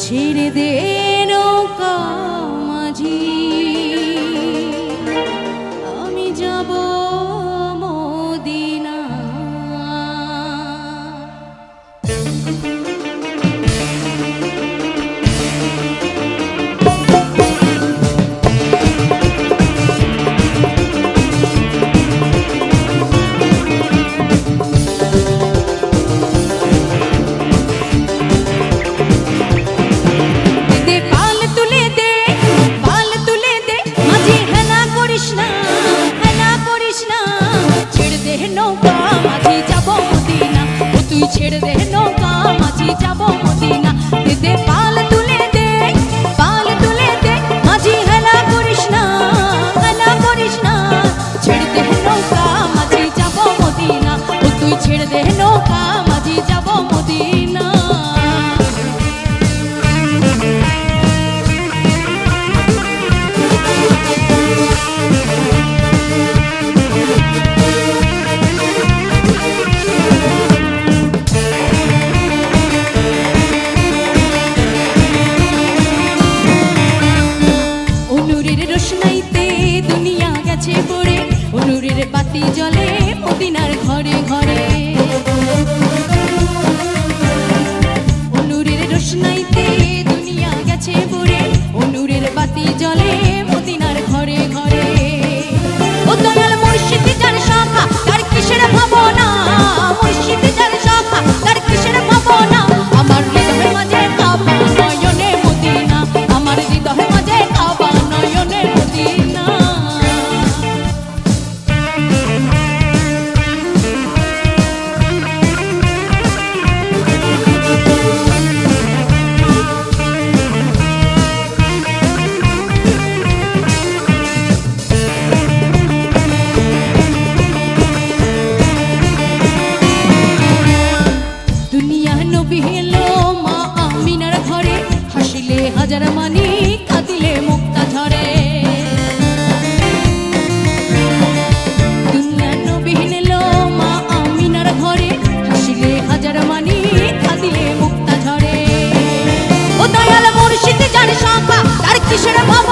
ছেড়ে দে নৌকা মাঝি, আমি যাব মদিনা। ছেড়ে দে নৌকা মাঝি যাব মদিনা। দে পাল তুলে দে, পাল তুলে দে মাঝি, হেলা করিস না, হেলা করিস না। ছেড়ে দে নৌকা মাঝি যাব মদিনা, ও তুই ছেড়ে দে নৌকা মাঝি যাব মদিনা। দুনিয়া গেছে পড়ে, অনুরের বাতি জ্বলে মদিনার ঘরে ঘরে। অনুরের রোশনাইতে দুনিয়া গেছে পড়ে, অনুরের বাতি জ্বলে মদিনার ঘরে ঘরে। ও দয়াল মুর্শিদ যার শাখা, তার কিসের ভাবনা, মুর্শিদ যার শাখা, তার কিসের ভাবনা। আমার হৃদয়ের মাঝে কাবা নয়নে মদিনা, আমার হৃদয়ের মাঝে কাবা নয়নে মদিনা। হাজার মানি কাঁদিলে মুক্তা ঝরে, দুনিয়া নবীন এলো মা আমিনার ঘরে, হাসিলে হাজার মানি কাঁদিলে মুক্তা ঝরে। ও দয়াল মুর্শিদ যার শাখা, তার কিসের ভাব